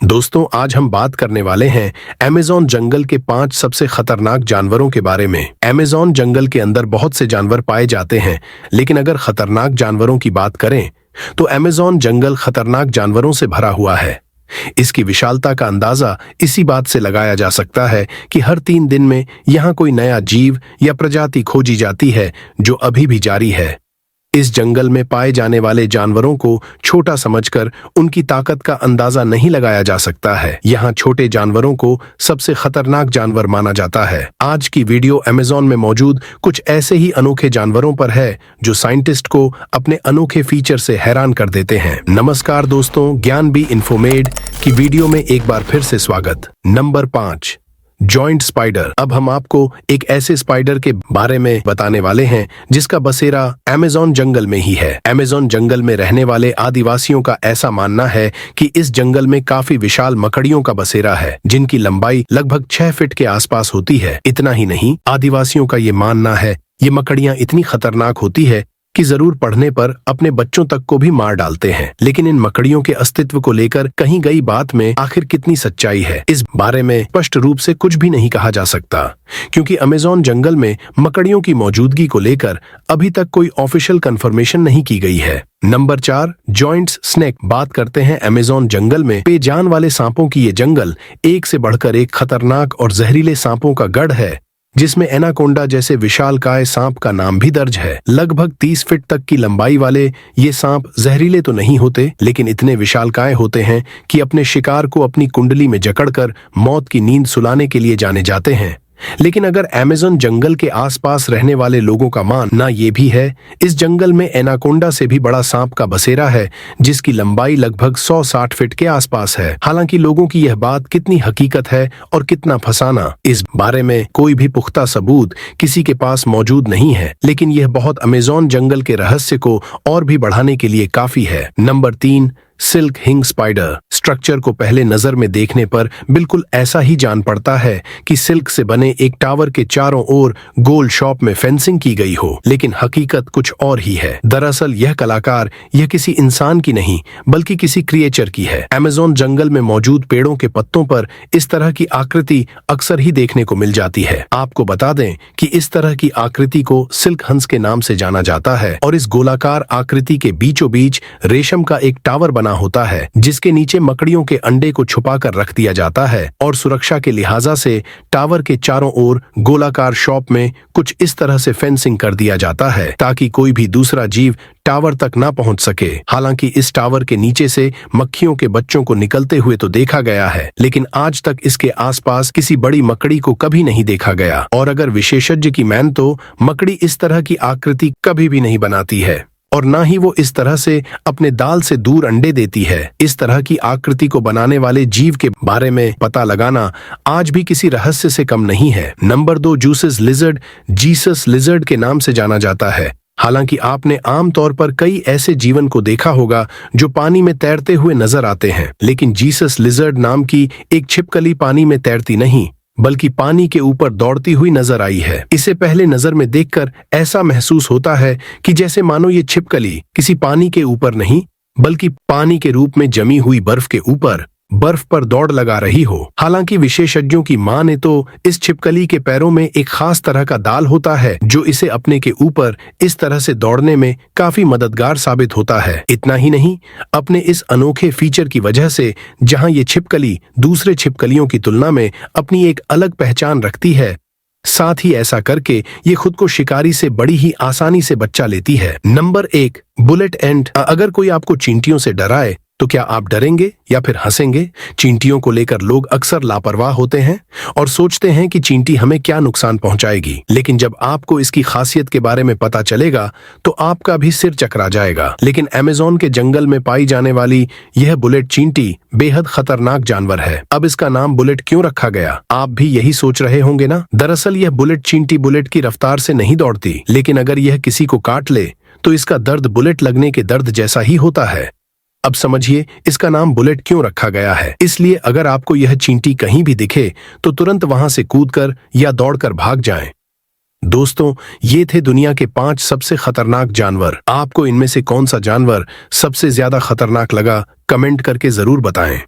दोस्तों, आज हम बात करने वाले हैं अमेज़न जंगल के 5 सबसे खतरनाक जानवरों के बारे में। अमेज़न जंगल के अंदर बहुत से जानवर पाए जाते हैं, लेकिन अगर खतरनाक जानवरों की बात करें तो अमेज़न जंगल खतरनाक जानवरों से भरा हुआ है। इसकी विशालता का अंदाजा इसी बात से लगाया जा सकता है कि हर 3 दिन में यहाँ कोई नया जीव या प्रजाति खोजी जाती है, जो अभी भी जारी है। इस जंगल में पाए जाने वाले जानवरों को छोटा समझकर उनकी ताकत का अंदाजा नहीं लगाया जा सकता है। यहाँ छोटे जानवरों को सबसे खतरनाक जानवर माना जाता है। आज की वीडियो अमेज़न में मौजूद कुछ ऐसे ही अनोखे जानवरों पर है जो साइंटिस्ट को अपने अनोखे फीचर से हैरान कर देते हैं। नमस्कार दोस्तों, ज्ञान बी इन्फोमेड की वीडियो में एक बार फिर से स्वागत। Number 5, joint spider. अब हम आपको एक ऐसे स्पाइडर के बारे में बताने वाले हैं जिसका बसेरा अमेज़न जंगल में ही है। अमेज़न जंगल में रहने वाले आदिवासियों का ऐसा मानना है कि इस जंगल में काफी विशाल मकड़ियों का बसेरा है, जिनकी लंबाई लगभग 6 फीट के आसपास होती है। इतना ही नहीं, आदिवासियों का ये मानना है ये मकड़ियां इतनी खतरनाक होती है कि जरूर पढ़ने पर अपने बच्चों तक को भी मार डालते हैं। लेकिन इन मकड़ियों के अस्तित्व को लेकर कही गई बात में आखिर कितनी सच्चाई है, इस बारे में स्पष्ट रूप से कुछ भी नहीं कहा जा सकता, क्योंकि अमेज़न जंगल में मकड़ियों की मौजूदगी को लेकर अभी तक कोई ऑफिशियल कंफर्मेशन नहीं की गई है। Number 4, joints snake. बात करते हैं अमेज़न जंगल में बेजान वाले सांपों की। ये जंगल एक से बढ़कर एक खतरनाक और जहरीले सांपों का गढ़ है, जिसमें एनाकोंडा जैसे विशालकाय सांप का नाम भी दर्ज है। लगभग 30 फीट तक की लंबाई वाले ये सांप जहरीले तो नहीं होते, लेकिन इतने विशालकाय होते हैं कि अपने शिकार को अपनी कुंडली में जकड़कर मौत की नींद सुलाने के लिए जाने जाते हैं। लेकिन अगर अमेज़न जंगल के आसपास रहने वाले लोगों का मानना ये भी है, इस जंगल में एनाकोंडा से भी बड़ा सांप का बसेरा है, जिसकी लंबाई लगभग 160 फीट के आसपास है। हालांकि लोगों की यह बात कितनी हकीकत है और कितना फसाना, इस बारे में कोई भी पुख्ता सबूत किसी के पास मौजूद नहीं है, लेकिन यह बहुत अमेज़न जंगल के रहस्य को और भी बढ़ाने के लिए काफी है। नंबर 3, सिल्क हिंग स्पाइडर। स्ट्रक्चर को पहले नजर में देखने पर बिल्कुल ऐसा ही जान पड़ता है कि सिल्क से बने एक टावर के चारों ओर गोल शॉप में फेंसिंग की गई हो, लेकिन हकीकत कुछ और ही है। दरअसल यह कलाकार यह किसी इंसान की नहीं बल्कि किसी क्रिएचर की है। अमेज़न जंगल में मौजूद पेड़ों के पत्तों पर इस तरह की आकृति अक्सर ही देखने को मिल जाती है। आपको बता दें कि इस तरह की आकृति को सिल्क हंस के नाम से जाना जाता है, और इस गोलाकार आकृति के बीचों बीच रेशम का एक टावर बना होता है, जिसके नीचे मकड़ियों के अंडे को छुपाकर रख दिया जाता है। और सुरक्षा के लिहाजा से टावर के चारों ओर गोलाकार शॉप में कुछ इस तरह से फेंसिंग कर दिया जाता है ताकि कोई भी दूसरा जीव टावर तक ना पहुंच सके। हालांकि इस टावर के नीचे से मक्खियों के बच्चों को निकलते हुए तो देखा गया है, लेकिन आज तक इसके आसपास किसी बड़ी मकड़ी को कभी नहीं देखा गया। और अगर विशेषज्ञ की मान तो मकड़ी इस तरह की आकृति कभी भी नहीं बनाती है, और ना ही वो इस तरह से अपने दाल से दूर अंडे देती है। इस तरह की आकृति को बनाने वाले जीव के बारे में पता लगाना आज भी किसी रहस्य से कम नहीं है। Number 2, Jesus lizard. Jesus lizard के नाम से जाना जाता है। हालांकि आपने आमतौर पर कई ऐसे जीवन को देखा होगा जो पानी में तैरते हुए नजर आते हैं, लेकिन जीसस लिजर्ड नाम की एक छिपकली पानी में तैरती नहीं बल्कि पानी के ऊपर दौड़ती हुई नजर आई है। इसे पहले नजर में देखकर ऐसा महसूस होता है कि जैसे मानो ये छिपकली किसी पानी के ऊपर नहीं बल्कि पानी के रूप में जमी हुई बर्फ के ऊपर बर्फ पर दौड़ लगा रही हो। हालांकि विशेषज्ञों की माने तो इस छिपकली के पैरों में एक खास तरह का दाल होता है जो इसे अपने के ऊपर इस तरह से दौड़ने में काफी मददगार साबित होता है। इतना ही नहीं, अपने इस अनोखे फीचर की वजह से जहां ये छिपकली दूसरे छिपकलियों की तुलना में अपनी एक अलग पहचान रखती है, साथ ही ऐसा करके ये खुद को शिकारी से बड़ी ही आसानी से बचा लेती है। नंबर 1, बुलेट एंट। अगर कोई आपको चींटियों से डराए तो क्या आप डरेंगे या फिर हंसेंगे? चींटियों को लेकर लोग अक्सर लापरवाह होते हैं और सोचते हैं कि चींटी हमें क्या नुकसान पहुंचाएगी, लेकिन जब आपको इसकी खासियत के बारे में पता चलेगा तो आपका भी सिर चकरा जाएगा। लेकिन अमेज़न के जंगल में पाई जाने वाली यह बुलेट चींटी बेहद खतरनाक जानवर है। अब इसका नाम बुलेट क्यों रखा गया, आप भी यही सोच रहे होंगे ना। दरअसल यह बुलेट चींटी बुलेट की रफ्तार से नहीं दौड़ती, लेकिन अगर यह किसी को काट ले तो इसका दर्द बुलेट लगने के दर्द जैसा ही होता है। अब समझिए इसका नाम बुलेट क्यों रखा गया है। इसलिए अगर आपको यह चींटी कहीं भी दिखे तो तुरंत वहां से कूदकर या दौड़कर भाग जाएं। दोस्तों, ये थे दुनिया के 5 सबसे खतरनाक जानवर। आपको इनमें से कौन सा जानवर सबसे ज्यादा खतरनाक लगा, कमेंट करके जरूर बताएं।